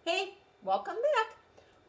Hey, welcome back.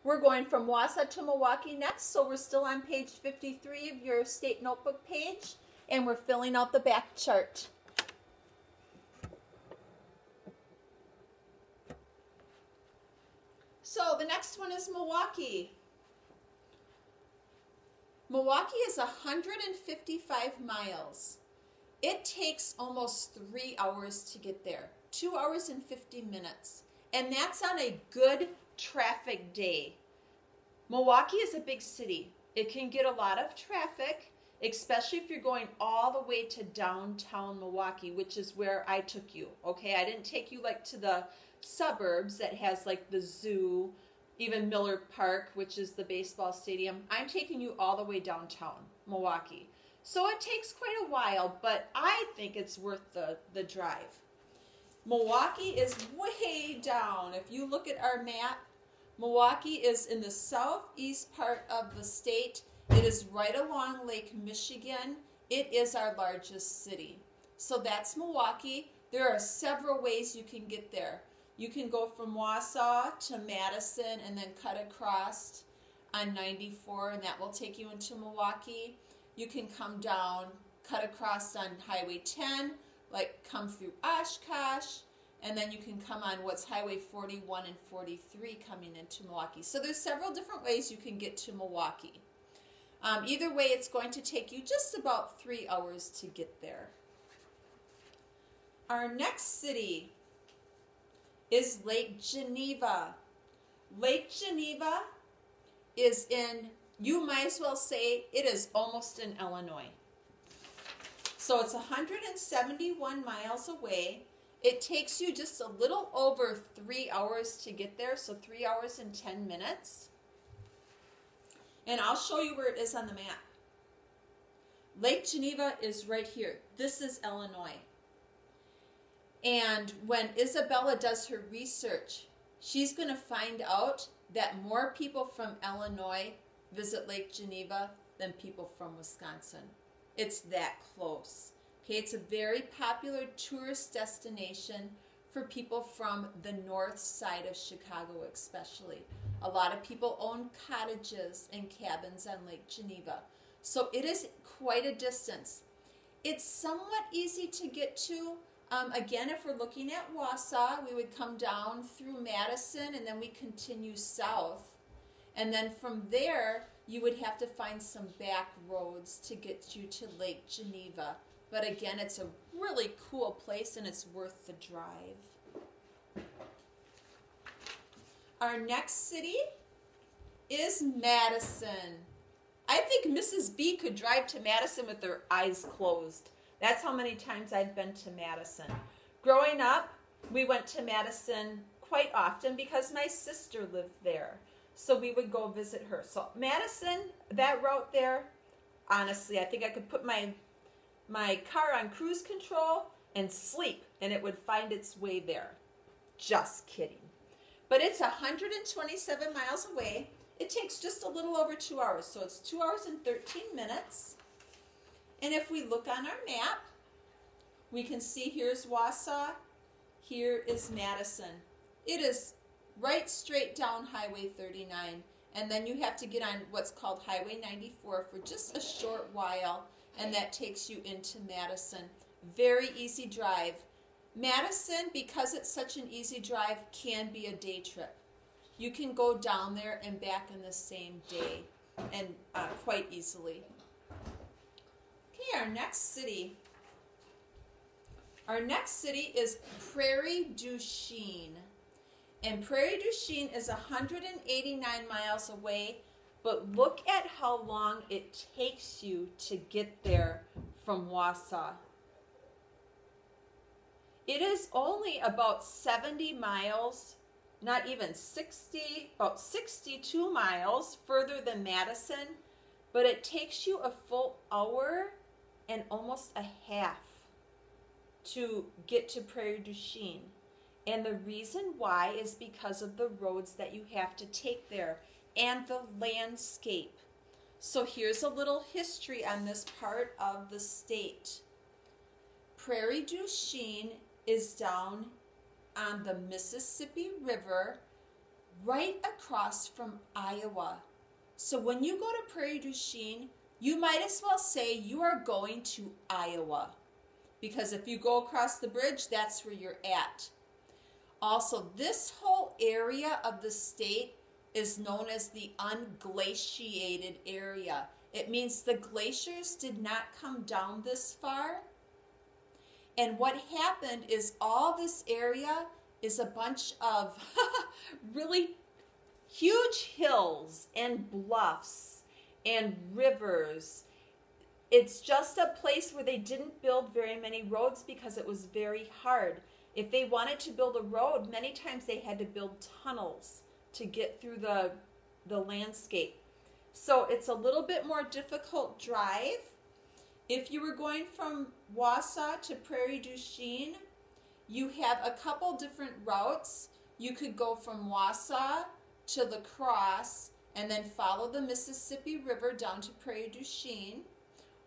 We're going from Wausau to Milwaukee next, so we're still on page 53 of your state notebook page, and we're filling out the back chart. So the next one is Milwaukee. Milwaukee is 155 miles. It takes almost 3 hours to get there, 2 hours and 50 minutes. And that's on a good traffic day. Milwaukee is a big city. It can get a lot of traffic, especially if you're going all the way to downtown Milwaukee, which is where I took you, okay? I didn't take you like to the suburbs that has like the zoo, even Miller Park, which is the baseball stadium. I'm taking you all the way downtown Milwaukee. So it takes quite a while, but I think it's worth the drive. Milwaukee is way down. If you look at our map, Milwaukee is in the southeast part of the state. It is right along Lake Michigan. It is our largest city. So that's Milwaukee. There are several ways you can get there. You can go from Wausau to Madison and then cut across on 94, and that will take you into Milwaukee. You can come down, cut across on Highway 10, like come through Oshkosh, and then you can come on what's Highway 41 and 43 coming into Milwaukee. So there's several different ways you can get to Milwaukee. Either way, it's going to take you just about 3 hours to get there. Our next city is Lake Geneva. Lake Geneva is in, you might as well say, it is almost in Illinois. So it's 171 miles away. It takes you just a little over 3 hours to get there, so 3 hours and 10 minutes. And I'll show you where it is on the map. Lake Geneva is right here. This is Illinois. And when Isabella does her research, she's going to find out that more people from Illinois visit Lake Geneva than people from Wisconsin. It's that close. Okay, it's a very popular tourist destination for people from the north side of Chicago especially. A lot of people own cottages and cabins on Lake Geneva. So it is quite a distance. It's somewhat easy to get to. Again, if we're looking at Wausau, we would come down through Madison and then we continue south. And then from there, you would have to find some back roads to get you to Lake Geneva. But again, it's a really cool place and it's worth the drive. Our next city is Madison. I think Mrs. B could drive to Madison with her eyes closed. That's how many times I've been to Madison. Growing up, we went to Madison quite often because my sister lived there. So we would go visit her. So Madison, that route there, honestly, I think I could put my car on cruise control and sleep and it would find its way there. Just kidding. But it's 127 miles away. It takes just a little over 2 hours. So it's 2 hours and 13 minutes. And if we look on our map, we can see here's Wausau, here is Madison. It is right straight down Highway 39, and then you have to get on what's called Highway 94 for just a short while, and that takes you into Madison. Very easy drive. Madison, because it's such an easy drive, can be a day trip. You can go down there and back in the same day, and quite easily. Okay, our next city. Our next city is Prairie du Chien. And Prairie du Chien is 189 miles away, but look at how long it takes you to get there from Wausau. It is only about 70 miles, not even 60, about 62 miles further than Madison, but it takes you a full hour and almost a half to get to Prairie du Chien. And the reason why is because of the roads that you have to take there and the landscape. So here's a little history on this part of the state. Prairie du Chien is down on the Mississippi River right across from Iowa. So when you go to Prairie du Chien, you might as well say you are going to Iowa, because if you go across the bridge, that's where you're at. Also, this whole area of the state is known as the unglaciated area. It means the glaciers did not come down this far. And what happened is all this area is a bunch of really huge hills and bluffs and rivers. It's just a place where they didn't build very many roads because it was very hard. If they wanted to build a road, many times they had to build tunnels to get through the landscape. So it's a little bit more difficult drive. If you were going from Wausau to Prairie du Chien, you have a couple different routes. You could go from Wausau to La Crosse and then follow the Mississippi River down to Prairie du Chien.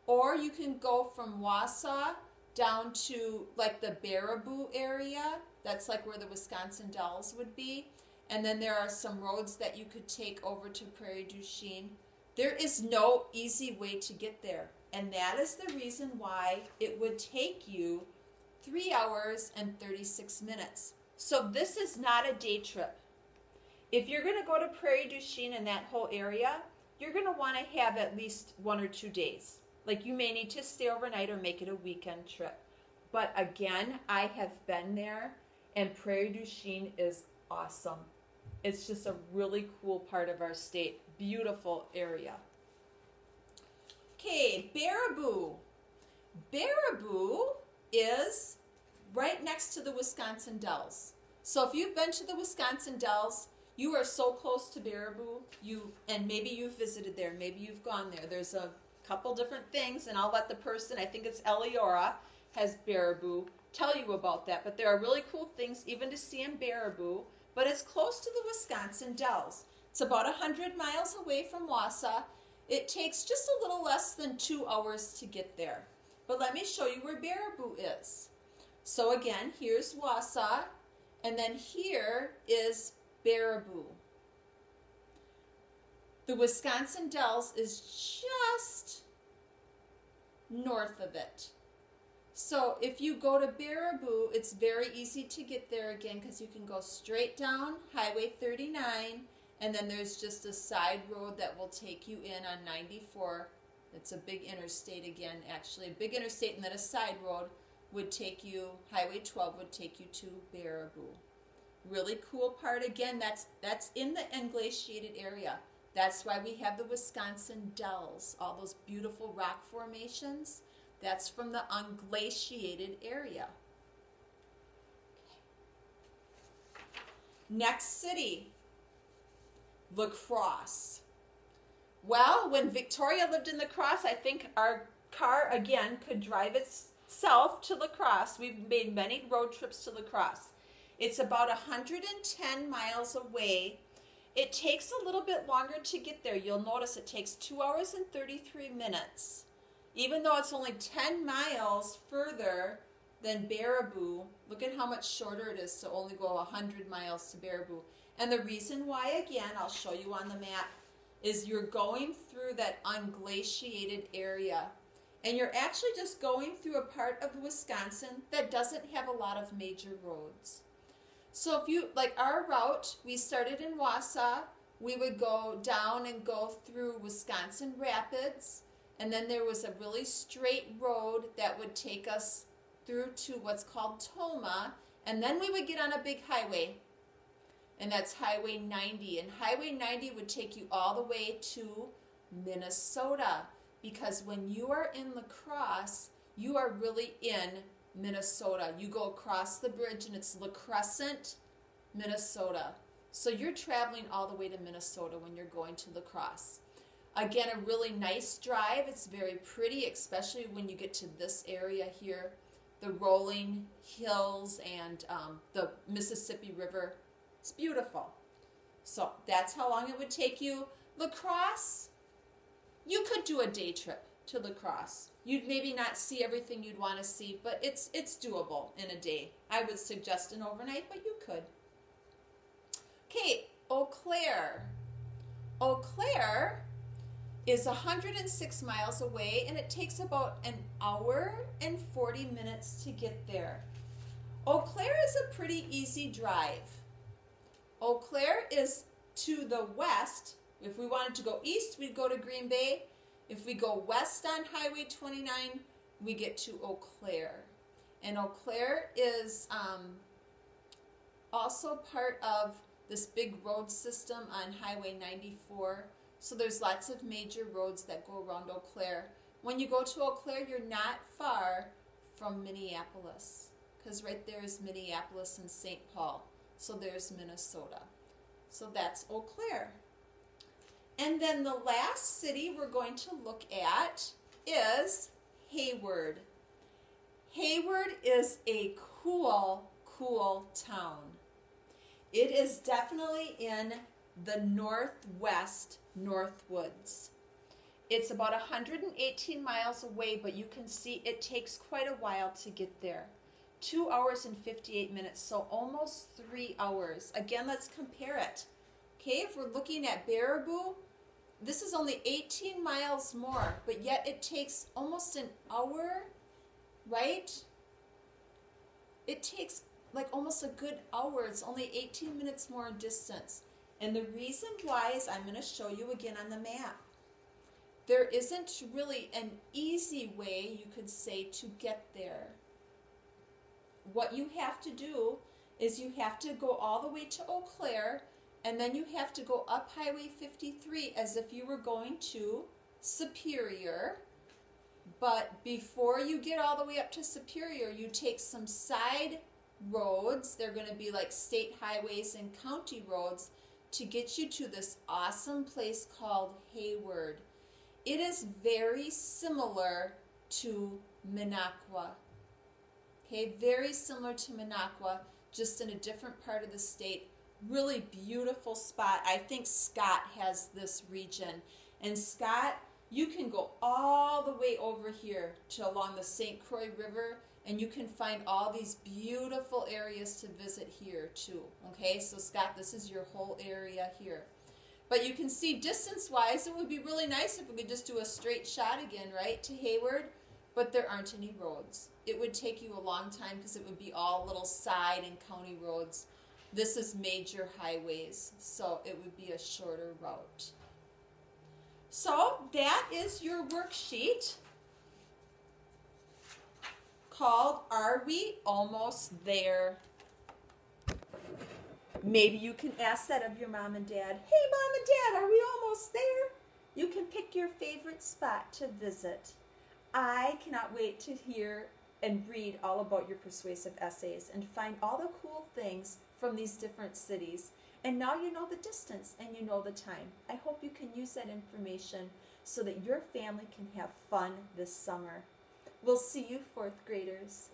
Or you can go from Wausau down to like the Baraboo area. That's like where the Wisconsin Dells would be. And then there are some roads that you could take over to Prairie du Chien. There is no easy way to get there. And that is the reason why it would take you 3 hours and 36 minutes. So this is not a day trip. If you're going to go to Prairie du Chien in that whole area, you're going to want to have at least 1 or 2 days. Like you may need to stay overnight or make it a weekend trip. But again, I have been there, and Prairie du Chien is awesome. It's just a really cool part of our state. Beautiful area. Okay, Baraboo. Baraboo is right next to the Wisconsin Dells. So if you've been to the Wisconsin Dells, you are so close to Baraboo. And maybe you've visited there. Maybe you've gone there. There's a couple different things, and I'll let the person, I think it's Eliora, has Baraboo, tell you about that. But there are really cool things even to see in Baraboo. But it's close to the Wisconsin Dells. It's about 100 miles away from Wausau. It takes just a little less than 2 hours to get there. But let me show you where Baraboo is. So again, here's Wausau, and then here is Baraboo. The Wisconsin Dells is just north of it. So if you go to Baraboo, it's very easy to get there again because you can go straight down Highway 39, and then there's just a side road that will take you in on 94. It's a big interstate again, actually. A big interstate and then a side road would take you, Highway 12 would take you to Baraboo. Really cool part. Again, that's in the unglaciated area. That's why we have the Wisconsin Dells, all those beautiful rock formations. That's from the unglaciated area. Next city, La Crosse. Well, when Victoria lived in La Crosse, I think our car, again, could drive itself to La Crosse. We've made many road trips to La Crosse. It's about 110 miles away. It takes a little bit longer to get there. You'll notice it takes 2 hours and 33 minutes. Even though it's only 10 miles further than Baraboo, look at how much shorter it is to only go 100 miles to Baraboo. And the reason why, again, I'll show you on the map, is you're going through that unglaciated area. And you're actually just going through a part of Wisconsin that doesn't have a lot of major roads. So if you, like our route, we started in Wausau, we would go down and go through Wisconsin Rapids, and then there was a really straight road that would take us through to what's called Tomah, and then we would get on a big highway, and that's Highway 90. And Highway 90 would take you all the way to Minnesota, because when you are in La Crosse, you are really in Minnesota. You go across the bridge, and it's La Crescent, Minnesota. So you're traveling all the way to Minnesota when you're going to La Crosse. Again, a really nice drive. It's very pretty, especially when you get to this area here, the rolling hills and the Mississippi River. It's beautiful. So that's how long it would take you. La Crosse, you could do a day trip to La Crosse. You'd maybe not see everything you'd want to see, but it's doable in a day. I would suggest an overnight, but you could. Okay, Eau Claire is 106 miles away, and it takes about an hour and 40 minutes to get there. Eau Claire is a pretty easy drive. Eau Claire is to the west. If we wanted to go east, we'd go to Green Bay. If we go west on Highway 29, we get to Eau Claire. And Eau Claire is also part of this big road system on Highway 94. So there's lots of major roads that go around Eau Claire. When you go to Eau Claire, you're not far from Minneapolis, because right there is Minneapolis and St. Paul. So there's Minnesota. So that's Eau Claire. And then the last city we're going to look at is Hayward. Hayward is a cool town. It is definitely in the northwest Northwoods. It's about 118 miles away, but you can see it takes quite a while to get there. 2 hours and 58 minutes, so almost 3 hours. Again, let's compare it. Okay, if we're looking at Baraboo, this is only 18 miles more, but yet it takes almost an hour, right? It takes like almost a good hour. It's only 18 minutes more in distance. And the reason why is I'm going to show you again on the map. There isn't really an easy way, you could say, to get there. What you have to do is you have to go all the way to Eau Claire, and then you have to go up Highway 53 as if you were going to Superior. But before you get all the way up to Superior, you take some side roads. They're going to be like state highways and county roads to get you to this awesome place called Hayward. It is very similar to Minocqua. Okay, very similar to Minocqua, just in a different part of the state. Really beautiful spot. I think Scott has this region. And Scott, you can go all the way over here to along the St. Croix River, and you can find all these beautiful areas to visit here too. Okay, so Scott, this is your whole area here. But you can see distance-wise, it would be really nice if we could just do a straight shot again, right, to Hayward. But there aren't any roads. It would take you a long time because it would be all little side and county roads. This is major highways, so it would be a shorter route. So that is your worksheet called Are We Almost There? Maybe you can ask that of your mom and dad. Hey, mom and dad, are we almost there? You can pick your favorite spot to visit. I cannot wait to hear and read all about your persuasive essays and find all the cool things from these different cities. And now you know the distance and you know the time. I hope you can use that information so that your family can have fun this summer. We'll see you, fourth graders.